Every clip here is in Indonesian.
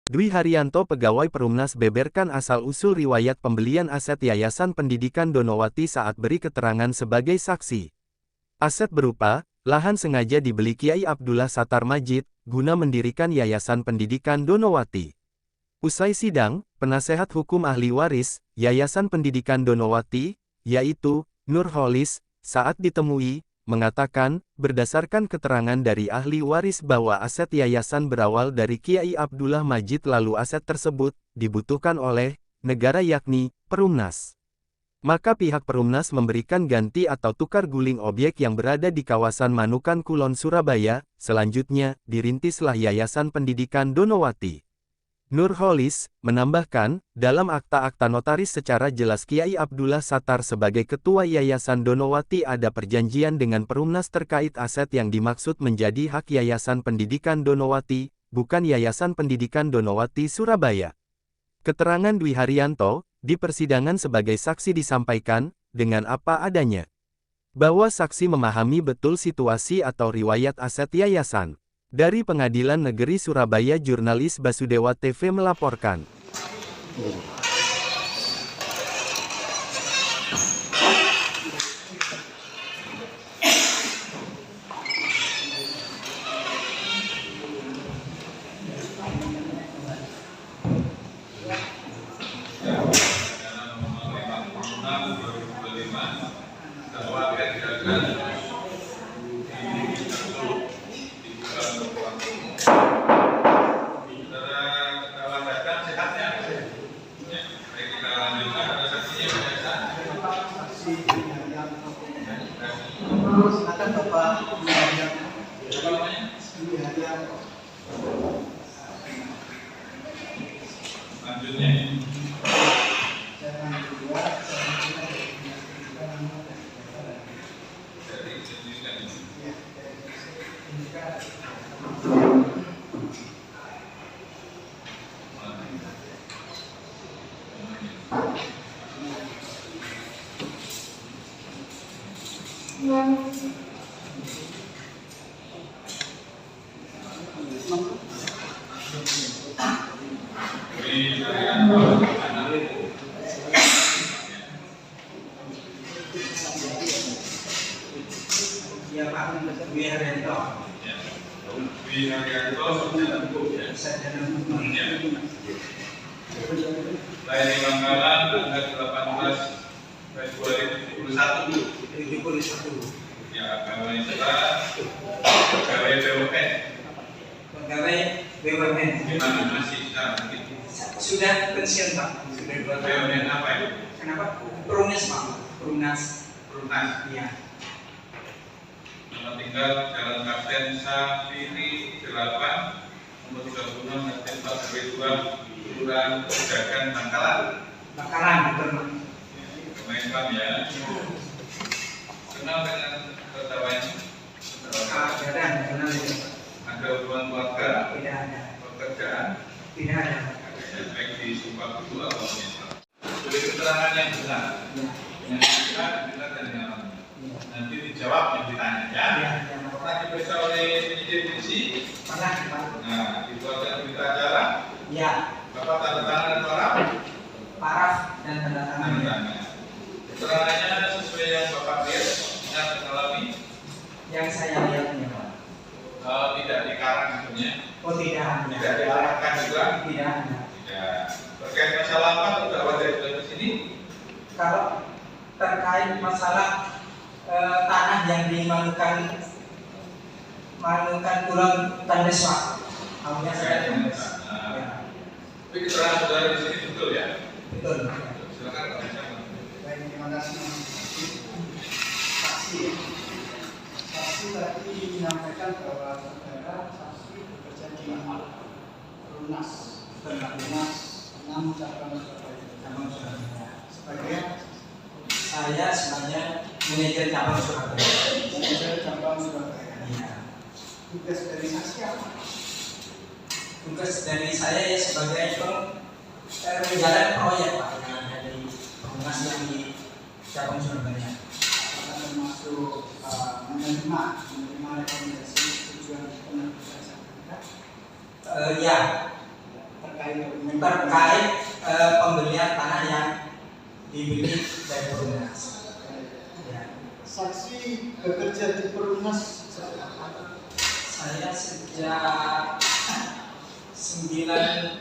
Dwi Haryanto pegawai Perumnas beberkan asal-usul riwayat pembelian aset Yayasan Pendidikan Donowati saat beri keterangan sebagai saksi. Aset berupa, lahan sengaja dibeli Kiai Abdullah Sattar Majid, guna mendirikan Yayasan Pendidikan Donowati. Usai sidang, penasehat hukum ahli waris, Yayasan Pendidikan Donowati, yaitu, Nurholis, saat ditemui, mengatakan, berdasarkan keterangan dari ahli waris bahwa aset yayasan berawal dari Kiai Abdullah Majid lalu aset tersebut, dibutuhkan oleh, negara yakni, Perumnas. Maka pihak Perumnas memberikan ganti atau tukar guling objek yang berada di kawasan Manukan Kulon Surabaya, selanjutnya, dirintislah Yayasan Pendidikan Donowati. Nurholis menambahkan, dalam akta-akta notaris secara jelas Kiai Abdullah Sattar sebagai Ketua Yayasan Donowati ada perjanjian dengan Perumnas terkait aset yang dimaksud menjadi hak Yayasan Pendidikan Donowati, bukan Yayasan Pendidikan Donowati Surabaya. Keterangan Dwi Haryanto, di persidangan sebagai saksi disampaikan, dengan apa adanya. Bahwa saksi memahami betul situasi atau riwayat aset yayasan. Dari Pengadilan Negeri Surabaya jurnalis Basudewa TV melaporkan. Silakan Bapak Selanjutnya ya Pak Dwi Haryanto. Dwi Haryanto sarjana hukum ya. Sarjana hukum. Lahir di Bangkalan tanggal 18 Februari 71. Ya, agama Islam, pegawai BUMN. Pegawai BUMN. Gimana masih sekarang? Sudah pensiun Pak. Sudah 2 tahun. BUMN apa itu? Kenapa? Perumnas Pak. Perumnas. Iya. Nama tinggal Jalan Kapten Safiri 8 nomor 36 RT 4 RW 2 Kelurahan Pejagan Bangkalan. Bangkalan betul Pak. Pemain Islam ya. Kenal dengan tersangkanya? Jarang kenal itu. Ada hubungan keluarga? Tidak ada. Pekerjaan? Tidak ada. Baik di Sumpah Kudu atau Islam. Beri keterangan yang benar. Yang benar dari alam. Nanti dijawab yang ditanya ya. Pernah diperiksa oleh penyidik polisi? Pernah Pak. Nah, dibuatkan berita acara? Ya. Bapak tanda tangan dan paraf? Paraf dan tanda tangan. Keterangannya sesuai yang Bapak lihat yang mengalami? Yang saya lihatnya Pak. Tidak dikarang sebenarnya. Oh tidak ada. Tidak diarahkan juga? Tidak ada. Tidak. Terkait masalah apa terdakwa dari di sini? Kalau terkait masalah tanah yang di Manukan Kulon Tandes Pak. Awalnya saya Tandes. Tapi keterangan saudara di sini betul ya? Betul. Silakan Pak. Baik, terima kasih. Saksi tadi menyampaikan bahwa saudara saksi bekerja di Perumnas 6 cabang Surabaya. Sebagai saya sebenarnya manajer cabang Surabaya. Manajer cabang Surabaya. Iya. Tugas dari saksi apa? Tugas dari saya ya sebagai menjalankan proyek Pak yang ada di Perumnas yang di cabang Surabaya. Termasuk menerima rekomendasi tujuan penerbitan sertifikat. Ya, terkait pembelian tanah yang dibeli dari Perumnas. Ya. Saksi bekerja di Perumnas sejak kapan? Saya sejak 96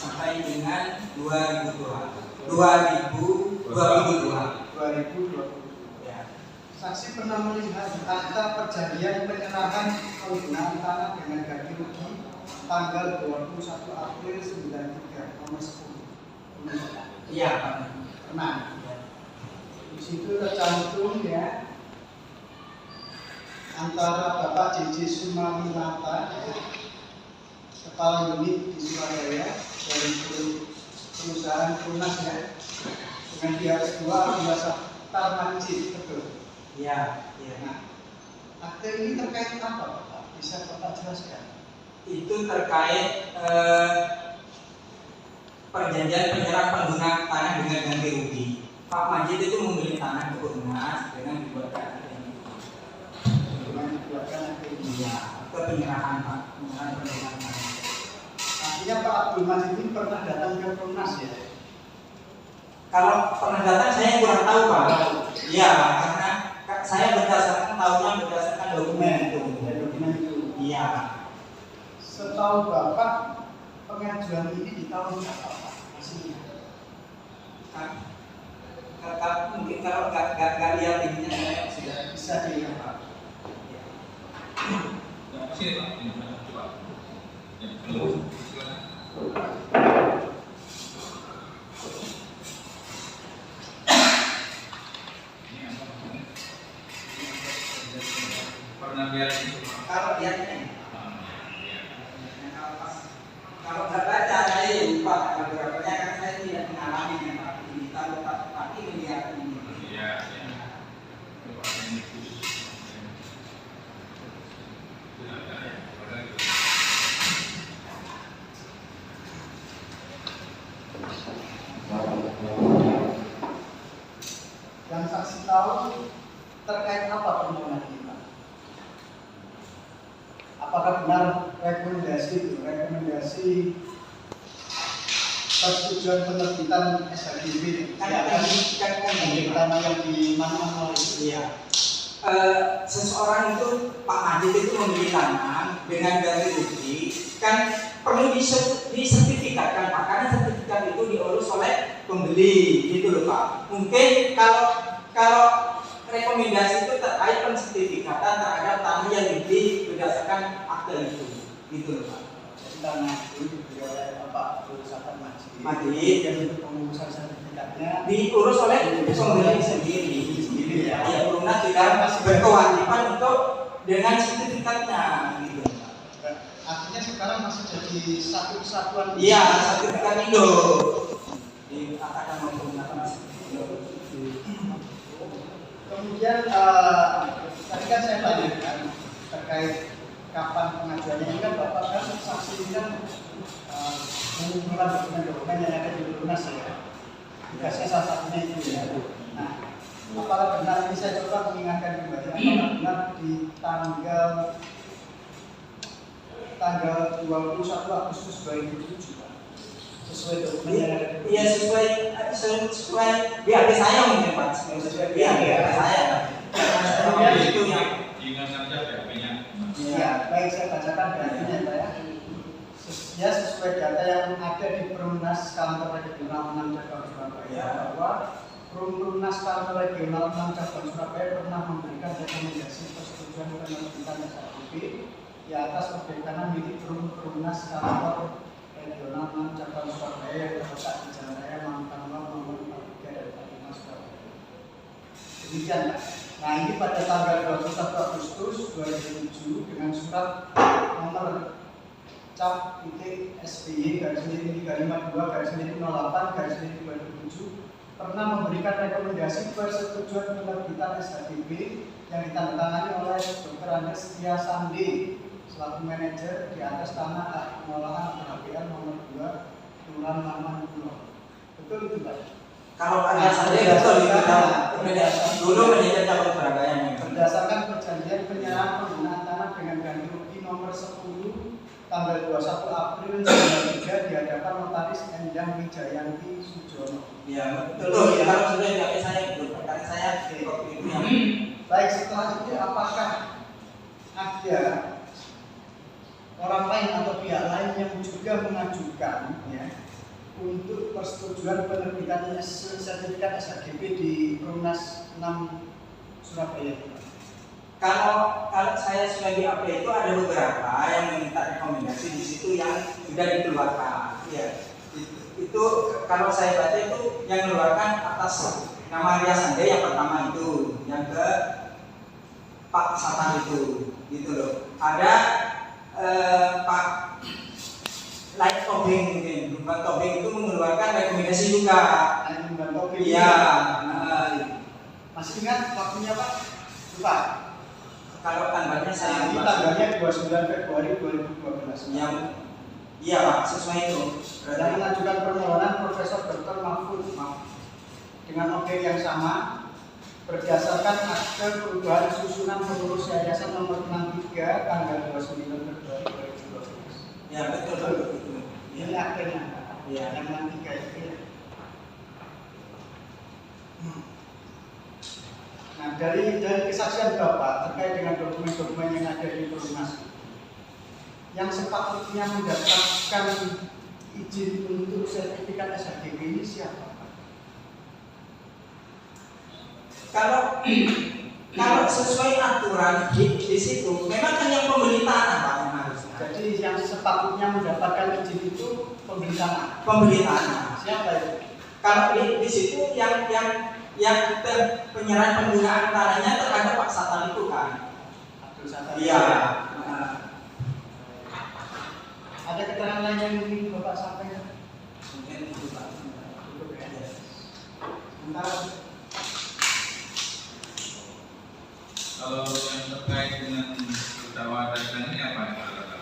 sampai dengan 2022. Ya. Saksi pernah melihat akta perjanjian penyerahan penggunaan tanah dengan ganti rugi tanggal 21 April 93 nomor 10. Iya, Pak. Pernah. Di situ tercantum ya antara Bapak JJ Sumawinata, kepala unit di Surabaya dari perusahaan Perumnas ya, dengan pihak kedua Abdullah Tarmanji, betul. Iya. Nah, akte ini terkait apa, Bapak? Bisa Bapak jelaskan? Itu terkait perjanjian penyerahan pengguna tanah dengan ganti rugi. Pak Majid itu membeli tanah ke Perumnas dengan dibuatkan Dengan dibuatkan akte ini. iya, ke penyerahan Pak, penyerahan pengguna tanah. Artinya Pak Abdul Majid ini pernah datang ke Perumnas ya? Kalau pernah datang saya kurang tahu Pak. Iya, karena saya berdasarkan tahunya berdasarkan dokumen itu. Ya, dokumen itu. Iya. Setahu Bapak, pengajuan ini di tahun berapa Pak? Masih Mungkin kalau nggak lihat ininya saya sudah bisa dilihat Pak. Nah, sini Pak, ini coba. Ya, halo, silakan. Ini apa namanya? Pernah lihat itu? kalau lihatnya. Ya. Kalau nggak baca saya lupa tanggal berapanya kan saya tidak mengalami yang Pak ini. Kalau Pak ini lihat ini. Iya, iya. Coba ini khusus. Tidak ada ya. Padahal itu. Dan saksi tahu terkait apa permohonan ini Pak? Apakah benar rekomendasi persetujuan penerbitan SHGB Kan yang tanah yang di mana itu? Iya. Seseorang itu Pak Majid itu membeli tanah dengan ganti rugi kan perlu disertifikatkan Pak, karena sertifikat itu diurus oleh pembeli gitu loh Pak. Mungkin kalau rekomendasi itu terkait pensertifikatan terhadap tanah yang dibeli berdasarkan akte itu gitu loh Pak. Jadi tanah itu dibeli oleh Bapak perusahaan Majid yang untuk pengurusan sertifikatnya diurus oleh pembeli sendiri. ya. Ya, Perumnas juga berkewajiban untuk dengan sertifikatnya gitu. Artinya sekarang masih jadi satu kesatuan. Iya, sertifikat Indo. Dikatakan menggunakan sertifikat Indo. Kemudian tadi kan saya tanyakan terkait kapan pengajuannya. Ini kan Bapak kan saksi ini kan mengumpulkan dokumen-dokumen yang ada di Perumnas ya. Dikasih salah satunya itu ya. Nah, apakah benar ini saya coba mengingatkan kembali, apakah benar di tanggal 21 Agustus 2007 Pak, sesuai dokumen yang ada di Iya, sesuai BAP saya mungkin Pak. Sesuai BAP saya. Karena itu yang Ingat saja BAP-nya. ya, baik saya bacakan datanya Pak ya. Ya, sesuai data yang ada di Perumnas Kantor Regional 6 Cabang Surabaya bahwa Perumnas Kantor Regional 6 Cabang Surabaya pernah memberikan rekomendasi persetujuan penerbitan SHGB di atas objek tanah milik Perumnas Kantor Regional 6 Cabang Surabaya yang terletak di Jalan Raya Mangkangwal nomor 43 dari Perumnas Surabaya. Demikian Pak. Nah, ini pada tanggal 21 Agustus 2007 dengan surat nomor cap SBY garis miring 352 garis miring 2007 pernah memberikan rekomendasi persetujuan penerbitan SHGB yang ditandatangani oleh Dr. Andes Setia Sandi selaku manajer di atas tanah hak pengolahan atau HPL nomor 2 Kelurahan Laman Pulau. Betul itu Pak? kalau ada saja betul itu dulu manajer cabang Surabaya. Berdasarkan perjanjian penyerahan penggunaan tanah dengan ganti rugi nomor 10 tanggal 21 April 1993 di hadapan Notaris Endang Wijayanti Sujono. Ya, betul. Ya, kalau sudah tidak saya betul. Karena saya di kopi itu yang Baik, setelah itu apakah ada orang lain atau pihak lain yang juga mengajukan ya untuk persetujuan penerbitan sertifikat SHGB di Perumnas 6 Surabaya? kalau saya sudah di AP itu ada beberapa yang meminta rekomendasi di situ yang sudah dikeluarkan. Ya, itu kalau saya baca itu yang mengeluarkan atas nama Ria Sande yang pertama itu, yang ke Pak Satan itu, gitu loh. Ada Pak Light Tobing mungkin, Pak Tobing itu mengeluarkan rekomendasi juga. Iya. Masih ingat waktunya Pak? Lupa. Kalau tanggalnya saya Ini tanggalnya 29 Februari 2012. Iya Pak, sesuai itu. Yang mengajukan permohonan Profesor Dr. Mahfud dengan objek yang sama berdasarkan akte perubahan susunan pengurus yayasan nomor 63 tanggal 29 Februari 2012. Ya betul. Ini aktenya. Ya. Yang 63 itu. Ya. Nah, dari kesaksian Bapak terkait dengan dokumen-dokumen yang ada di Perumnas, yang sepatutnya mendapatkan izin untuk sertifikat SHGB ini siapa? Kalau sesuai aturan di situ, memang kan yang pembeli tanah Pak yang harusnya. Jadi yang sepatutnya mendapatkan izin itu pembeli tanah. Pembeli tanah. Siapa itu? Kalau di situ yang penyerahan penggunaan tanahnya terhadap Pak Satan itu kan. Abdul Sattar. Iya. Ada keterangan lain yang ingin Bapak sampaikan? Mungkin itu Pak. Cukup ya. Sementara Kalau yang terkait dengan terdakwa dan ini apa yang saudara?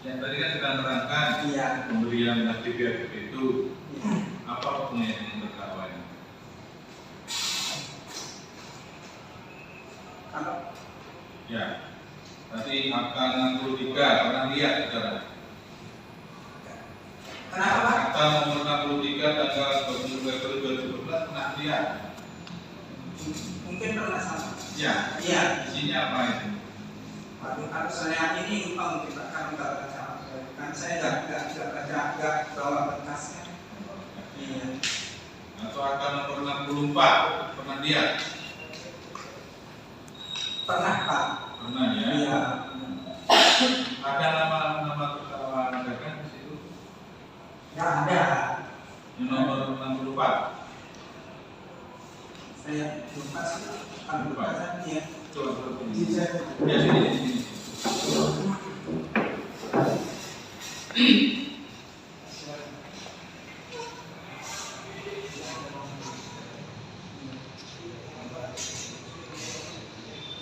Yang tadi kan sudah menerangkan Iya. pemberian HGB itu Iya. apa hubungannya dengan terdakwa ini? Kalau Ya, tadi angka 63 pernah lihat saudara? kenapa Pak? Angka nomor 63 tanggal 20 Februari 2012 pernah lihat? Mungkin pernah sama. Ya, Iya. isinya apa itu? Waduh, kalau saya ini lupa mungkin Pak, kalau nggak baca, kan saya nggak bawa berkasnya. Iya. Atau angka nomor 64 pernah lihat? Pernah Pak. Pernah ya? Iya. Ada nama terdakwa Anda kan di situ? Nggak ada. Yang nomor 64. Saya lupa sih. Kalau lupa kan iya. Coba izin saya. Ya sini.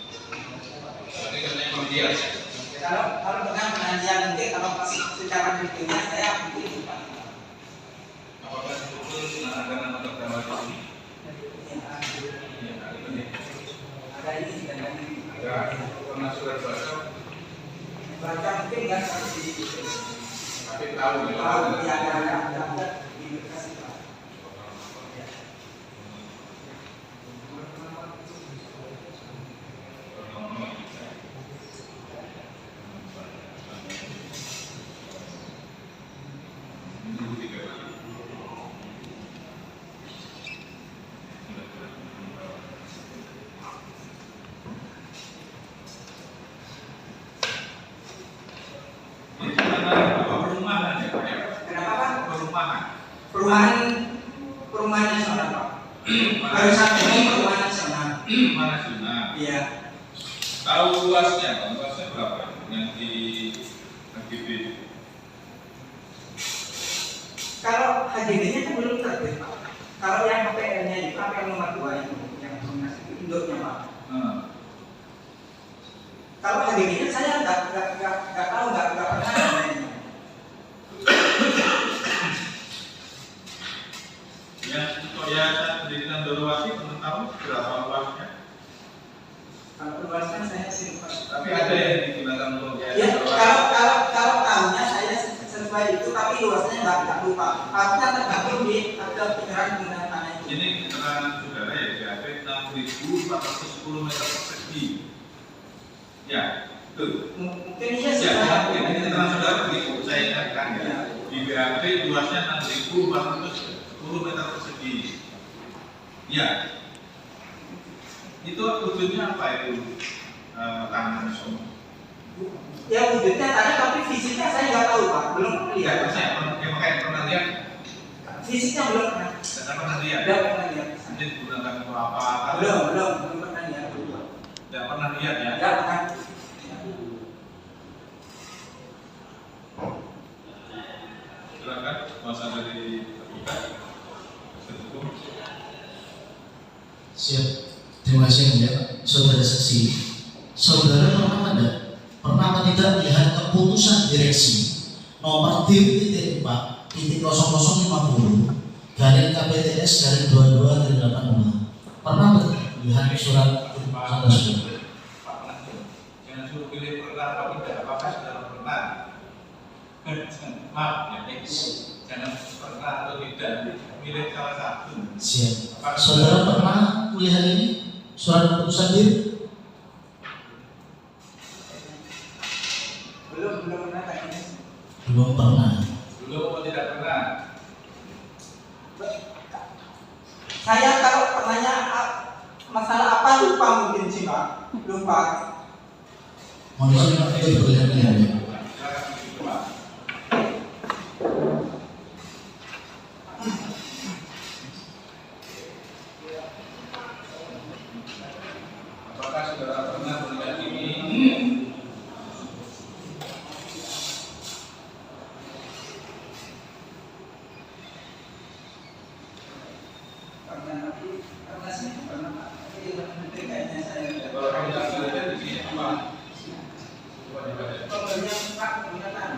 Tadi katanya pembiar ya. Kalau dengan pengajian mungkin kalau pas secara detailnya saya mungkin lupa. Apakah betul ada nama terdakwa di sini? Ya, ada ini. Ada ini dan ada ini. Ya, pernah sudah baca, Baca mungkin nggak seperti itu. tapi tahu ya. Tahu ya ada di berkas itu. Ini mana perumahan ya, Pak? Kenapa Pak? Perumahan. Perumahan nasional Pak. Baru saat ini perumahan nasional. Perumahan nasional. Iya. Tahu luasnya, Pak? Luasnya berapa? Yang di HGB. Kalau HGB-nya kan belum terbit Pak. Kalau yang HPL-nya itu HPL nomor 2 itu yang perumahan itu induknya Pak. Kalau HGB-nya saya nggak tahu, nggak pernah namanya. Yang untuk Yayasan Pendidikan Dorowati pernah Betul. Mungkin iya sih. Ya, ini keterangan saudara begitu saya ingatkan ya. Di BAP luasnya 6.410 meter persegi. Ya. Itu wujudnya apa itu? Tangan semua. Ya wujudnya tadi, tapi fisiknya saya nggak tahu Pak, belum pernah lihat. Ya, saya makanya pernah lihat. Fisiknya belum pernah. Saya pernah lihat. Belum pernah lihat. Nanti digunakan untuk apa? Belum pernah lihat. Tidak pernah lihat ya. Nggak pernah. Silakan kuasa dari tergugat. Hukum. Siap. Terima kasih ya, saudara saksi. Saudara pernah tidak lihat keputusan direksi nomor DIR.4 0050 garing KPTS garing 22/85. Pernah lihat surat keputusan tersebut? Jangan suruh pilih pernah atau tidak. Apakah saudara pernah? Maaf ya, jangan pernah atau tidak. Pilih salah satu. Siap. Saudara pernah melihat ini surat keputusan DIR? Belum pernah kayaknya. Belum pernah. Belum atau tidak pernah? Saya kalau pernahnya masalah apa lupa mungkin sih Pak, lupa. Manusia itu berlihat-lihat ya. Silakan begitu Pak. Apakah saudara pernah melihat ini? Karena sih pernah Pak. Kayaknya saya. Kalau kamu tidak melihat di sini apa? Coba dibaca. Pokoknya Pak pernyataan.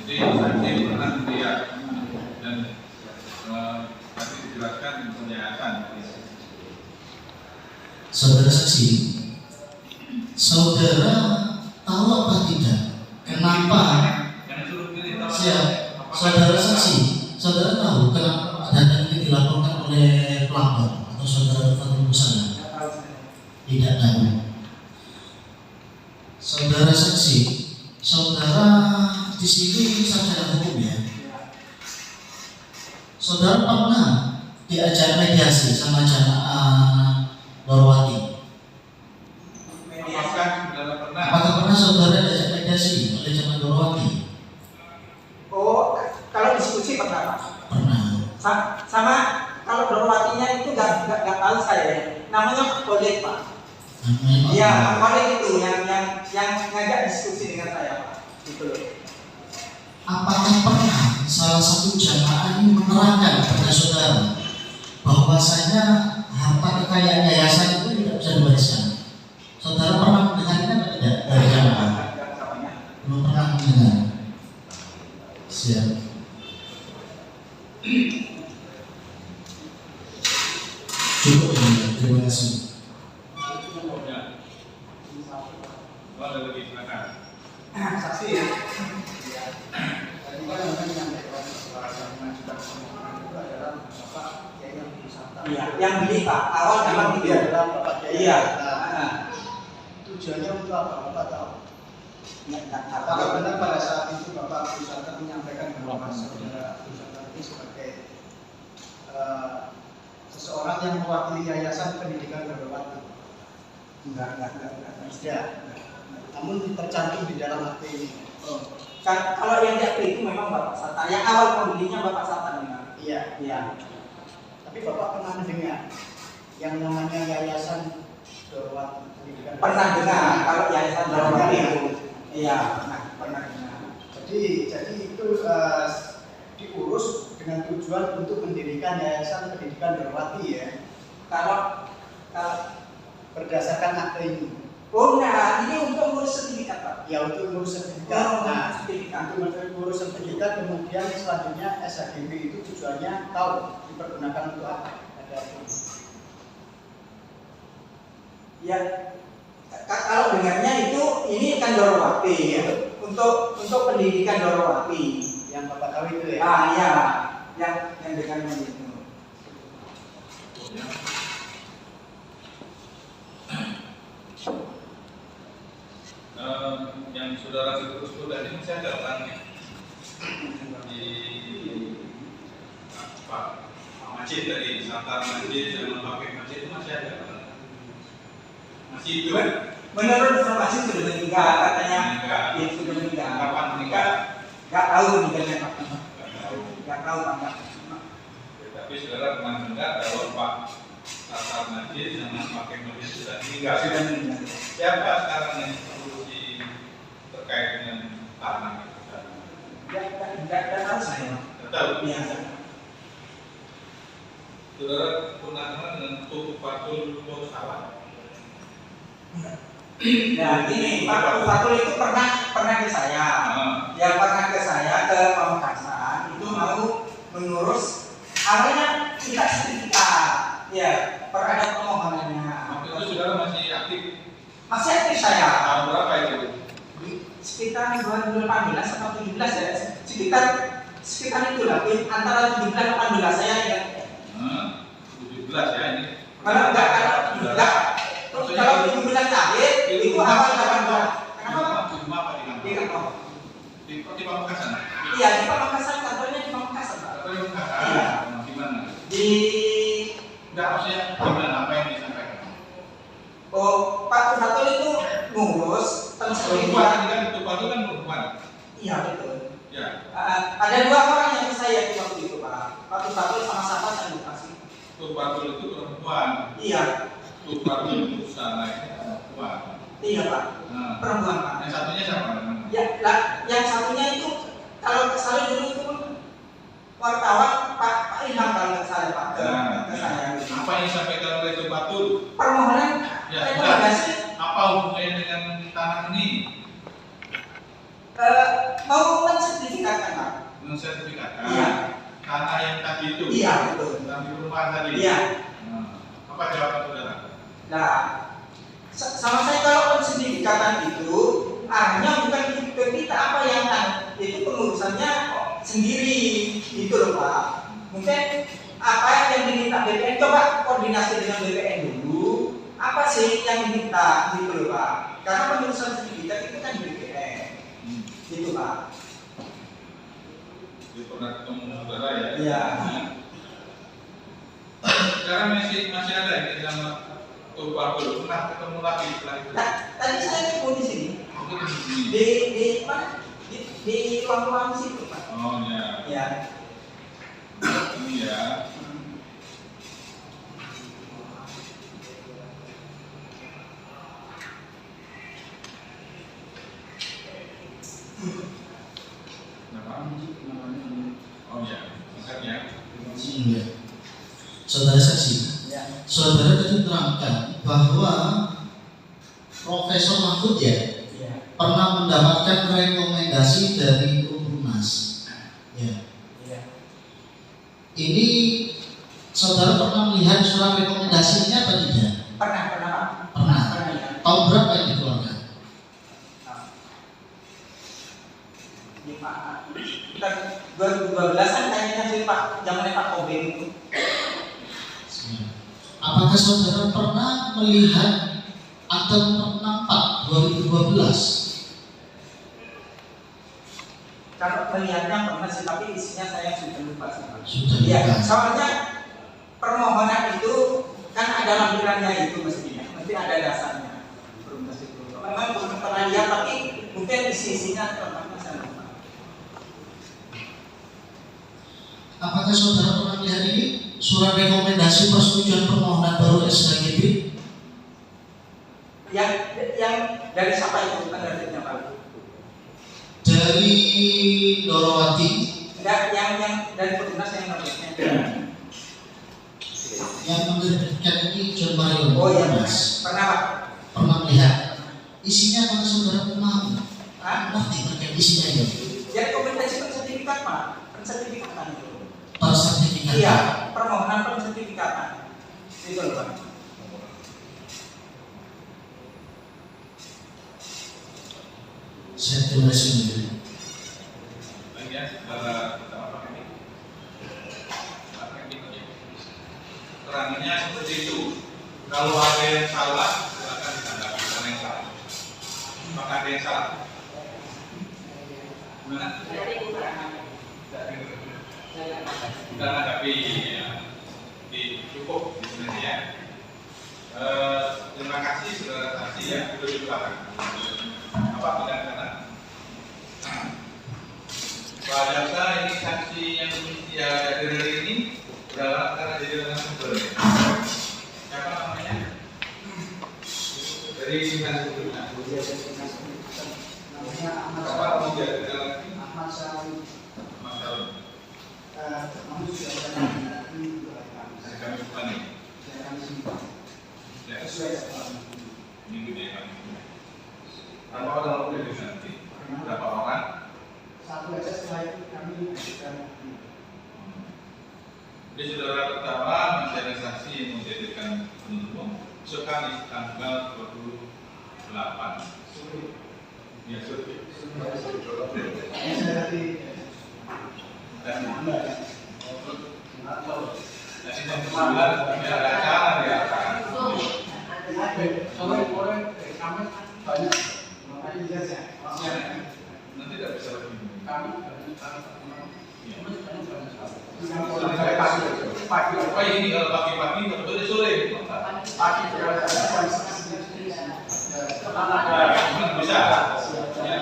Jadi saksi pernah melihat dan tadi dijelaskan pernyataan. Saudara saksi, saudara tahu apa tidak? Kenapa? Yang suruh pilih tahu. Siap. Saudara saksi, saudara tahu kenapa data ini dilaporkan oleh pelapor atau saudara Fatul Musana? Tidak tahu. Saudara saksi, saudara di sini sarjana hukum ya. Saudara pernah diajak mediasi sama jamaah Dorowati? Apakah saudara pernah? Apakah pernah saudara diajak mediasi oleh jamaah Dorowati? Oh, kalau diskusi pernah Pak. Pernah. Sama kalau Dorowatinya itu nggak tahu saya. Namanya Kolek Pak. Iya, Kolek itu yang ngajak diskusi dengan saya Pak. Gitu loh. Apakah pernah salah satu jamaah ini menerangkan kepada saudara bahwasanya harta kekayaan yayasan itu tidak bisa diwariskan? Saudara pernah mendengarnya atau tidak dari jamaah? Belum pernah mendengar. Siap. Cukup ya, terima kasih. Ya. Ada lagi silakan. Saksi ya. Tadi kan yang menyampaikan yang mengajukan permohonan itu adalah Bapak Kiai yang wisata. Iya, yang beli Pak. Awal memang Dia dia. adalah Bapak Kiai. Iya. Nah, tujuannya untuk apa? Bapak tahu? Nggak Apakah tahu. benar pada saat itu Bapak wisata menyampaikan bahwa saudara wisata ini sebagai seseorang yang mewakili Yayasan Pendidikan Dorowati? Enggak. Tidak. Namun tercantum di dalam akte ini. Oh. Kalau yang di itu memang Bapak Satan. Yang awal pembelinya Bapak Satan memang. Iya. Iya. Tapi Bapak pernah mendengar yang namanya Yayasan Dorowati Pendidikan? Pernah dengar kalau Yayasan Dorowati itu. Iya, pernah dengar. Jadi itu diurus dengan tujuan untuk mendirikan Yayasan Pendidikan Dorowati ya. Kalau Berdasarkan akte ini. oh enggak, ini untuk ngurus sertifikat Pak. Ya untuk ngurus sertifikat. Oh, Nah, sertifikat. untuk ngurus sertifikat kemudian selanjutnya SHGB itu tujuannya tahu dipergunakan untuk apa? Ada Ya, kalau dengarnya itu ini kan Dorowati ya, untuk pendidikan Dorowati. Yang Bapak tahu itu ya. Ah iya, yang dengannya itu. Yang saudara sebut tadi masih ada orangnya di Pak Majid tadi, Santar Majid sama Pak Majid itu masih ada orang. Masih itu kan? Menurut informasi sudah meninggal katanya. Meninggal. Dia sudah meninggal. Kapan meninggal? Gak tahu meninggalnya kapan. Nggak tahu. Gak tahu Pak. Tapi saudara pernah dengar bahwa Pak Santar Majid sama Pak Majid sudah meninggal. Sudah meninggal. Siapa sekarang yang solusi terkait dengan tanah itu? Gak tahu saya. Nggak tahu. Iya. Saudara pernah kenal dengan Tuku Fatul Salah? Nah ini Pak Fatul itu pernah ke saya. Yang pernah ke saya ke Pamekasan itu mau mengurus awalnya kita sertifikat. Ya, pernah ada permohonannya. Waktu itu saudara masih aktif. Masih aktif saya. Tahun berapa itu? Sekitar 2018 atau 17 ya. Sekitar itulah. Antara 17 dan 18 saya ingat. 17 ya ini. Kalau kalau 17 akhir itu awal 18. Kenapa? Di rumah apa di Di kantor? kantor. Di Pamekasan. Iya, di Pamekasan, kantornya di Pamekasan, Pak. Atau di Pamekasan? Iya. Di mana? Di Enggak, maksudnya gimana? Apa yang disampaikan? Oh, Pak Fatul itu ngurus Perempuan ini kan itu kan perempuan. Iya, betul. Ya. Ada dua orang yang saya di waktu itu, Pak. Pak Fatul sama siapa saya lupa sih. Tupatul itu perempuan. Iya. Tupatul itu sana itu perempuan. Iya, Pak. Nah, Perempuan, Pak. yang satunya siapa namanya? Ya, lah, yang satunya itu kalau saya dulu itu wartawan Pak Ilham kalau nggak salah Pak ke saya. Apa yang disampaikan oleh Tupatul? Permohonan Ya, rekomendasi apa hubungannya dengan tanah ini? mau mensertifikatkan, Pak. Mensertifikatkan Iya. tanah yang tadi itu. Iya, betul. Tanah di rumah tadi. Iya. Nah, apa jawaban saudara? Nah, sama saya kalau pensertifikatan itu arahnya bukan ke kita apa yang itu pengurusannya sendiri gitu loh Pak. Mungkin apa yang diminta BPN coba koordinasi dengan BPN dulu. Apa sih yang diminta gitu loh Pak? Karena pengurusan sertifikat itu kan BPN. Gitu Pak. Dia pernah ketemu saudara ya? Iya. Sekarang masih ada yang sama Tupatul. Pernah ketemu lagi setelah itu? Nah, tadi saya ketemu di sini. Itu di sini. Di mana? Di ruang-ruang situ Pak. Oh ya. Ya. Ini ya. Kenapa? Oh ya, makanya. Iya. Saudara saksi, Ya. saudara tadi terangkan bahwa Profesor Mahfud ya Iya. pernah mendapatkan rekomendasi dari Perumnas. Ya. Iya. Ini saudara pernah melihat surat rekomendasinya atau tidak? Pernah Pak. Pernah. Ya. Tahun berapa yang dikeluarkan? Di Pak, kita 2012an kayaknya sih Pak, zamannya Pak Kobeng itu. Apakah saudara pernah melihat akte nomor 64 2012? Kalau melihatnya pernah sih, tapi isinya saya sudah lupa sih Pak. Sudah Iya, lupa. soalnya permohonan itu kan ada lampirannya itu mesti ada dasarnya. Memang belum pernah lihat, tapi mungkin isinya terlalu saya lupa. Apakah saudara pernah melihat ini? Surat rekomendasi persetujuan permohonan baru SKGB? Yang dari siapa itu penerbitnya Pak? Dari Dorowati. Enggak, yang dari petugas yang penerbitnya. Yang menerbitkan ini John Mario. Oh iya, Mas. pernah Pak. Pernah melihat? Isinya apakah saudara pernah Hah? ngerti terkait isinya ya? Ya rekomendasi pensertifikat Pak, pensertifikatan itu. Persertifikat. Iya, permohonan pensertifikatan. Itu loh Pak. Saya terima kasih. Baik ya, saudara Pak Kemi. Pak Kemi, keterangannya seperti itu. Kalau ada yang salah, silakan ditanggapi karena yang salah. Apakah ada yang salah? Gimana? Kita hadapi ya, cukup di sini ya. Terima kasih saudara saksi yang sudah dilakukan. Apa tindakan? Pak Jaksa, ini saksi yang dia hadir hari ini adalah karena jadi dengan sumber. Siapa namanya? Dari dinas sebelumnya. Namanya Ahmad Bapak Salim. mau jadi lagi? Ahmad Salim. Mas Salim. Kami sudah kami Dari kami bukan ini. Ya, sesuai jadwal. minggu dia kami. Berapa orang boleh nanti? Berapa orang? Satu aja setelah itu kami sudah Jadi saudara pertama masih ada saksi yang menjadikan penuntut sekali tanggal 28. Ya, sudah. Jadi jam 9 tidak ada acara di atas. sore kami banyak makanya dia Nanti tidak bisa lebih. kami Oh ini kalau pagi-pagi betul sore. pagi Bisa. Ya,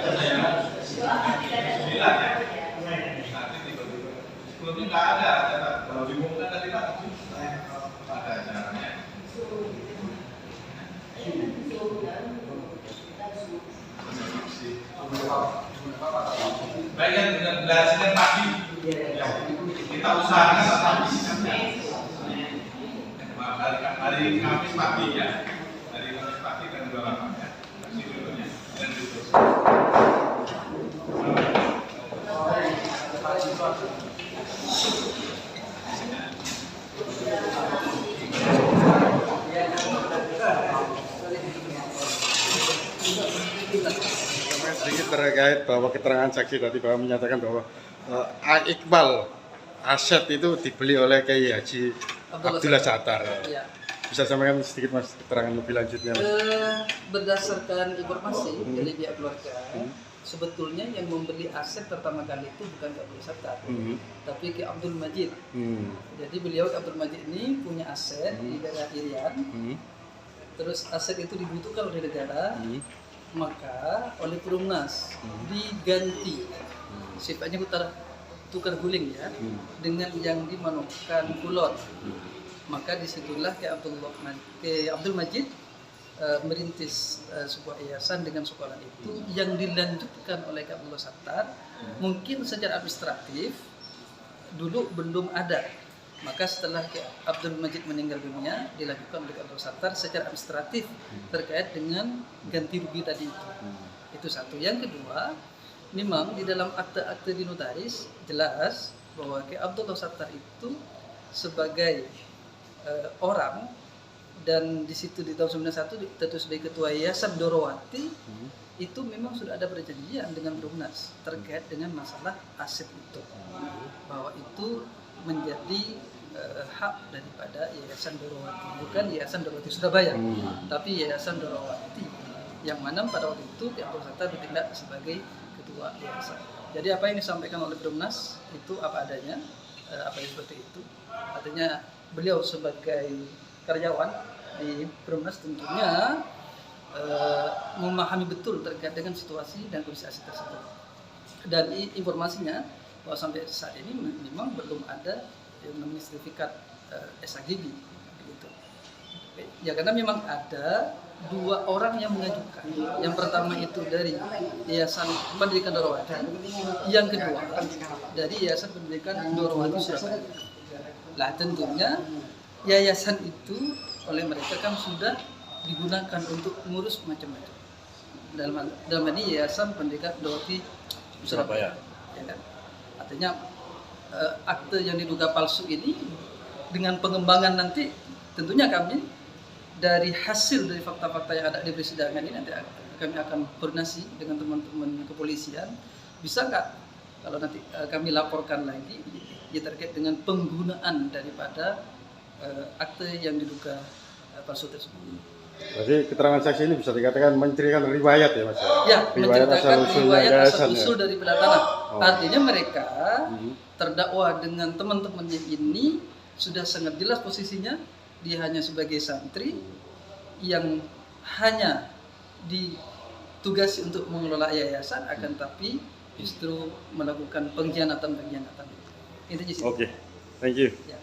sembilan ya. Nanti tiba-tiba. Sebelumnya nggak ada acara. Kalau diumumkan tadi pagi ada acaranya. Baik kan dengan belajarnya pagi. Ya, kita usahakan sampai hari Kamis pagi ya. Hari Kamis pagi dan 28 ya. Kasih dulunya dan tutup. Sedikit terkait bahwa keterangan saksi tadi bahwa menyatakan bahwa Iqbal aset itu dibeli oleh Kiai Haji Abdullah Sattar. Ya. Bisa sampaikan sedikit mas keterangan lebih lanjutnya mas? Berdasarkan informasi dari pihak keluarga, sebetulnya yang membeli aset pertama kali itu bukan Ki Abdullah Sattar, tapi Ki Abdul Majid. Jadi beliau Ki Abdul Majid ini punya aset di daerah Irian. Terus aset itu dibutuhkan oleh negara, maka oleh Perumnas diganti sifatnya tukar guling ya dengan yang dimanukan kulon. Maka disitulah Ki Abdul Majid merintis sebuah yayasan dengan sekolah itu yang dilanjutkan oleh Ki Abdullah Sattar. Mungkin secara administratif dulu belum ada, maka setelah Ki Abdul Majid meninggal dunia dilakukan oleh Ki Abdullah Sattar secara administratif terkait dengan ganti rugi tadi itu satu. Yang kedua, memang di dalam akte-akte di notaris jelas bahwa Ki Abdullah Sattar itu sebagai orang, dan di situ di tahun 91 tentu sebagai ketua Yayasan Dorowati itu memang sudah ada perjanjian dengan Perumnas terkait dengan masalah aset itu, bahwa itu menjadi hak daripada Yayasan Dorowati, bukan Yayasan Dorowati Surabaya, tapi Yayasan Dorowati yang mana pada waktu itu Ki Abdullah Sattar bertindak sebagai ketua yayasan. Jadi apa yang disampaikan oleh Perumnas itu apa adanya, apa yang seperti itu. Artinya beliau sebagai karyawan di Perumnas tentunya memahami betul terkait dengan situasi dan kondisi aset tersebut. Dan informasinya bahwa sampai saat ini memang belum ada yang namanya sertifikat SHGB begitu. Ya karena memang ada dua orang yang mengajukan. Yang pertama itu dari Yayasan Pendidikan Dorowati, yang kedua dari Yayasan Pendidikan Dorowati Surabaya. Lah tentunya yayasan itu oleh mereka kan sudah digunakan untuk mengurus macam-macam. Dalam ini Yayasan Pendidikan Dorowati Surabaya. Ya kan? Artinya akte yang diduga palsu ini dengan pengembangan nanti tentunya kami dari hasil dari fakta-fakta yang ada di persidangan ini nanti kami akan koordinasi dengan teman-teman kepolisian, bisa nggak kalau nanti kami laporkan lagi ya terkait dengan penggunaan daripada akte yang diduga palsu tersebut. Berarti keterangan saksi ini bisa dikatakan menceritakan riwayat ya Mas? Ya, menceritakan riwayat asal usul dari bela tanah. Oh. Artinya mereka terdakwa dengan teman-temannya ini sudah sangat jelas posisinya, dia hanya sebagai santri yang hanya ditugasi untuk mengelola yayasan, akan tapi justru melakukan pengkhianatan. Intinya sih. Oke, thank you. Ya.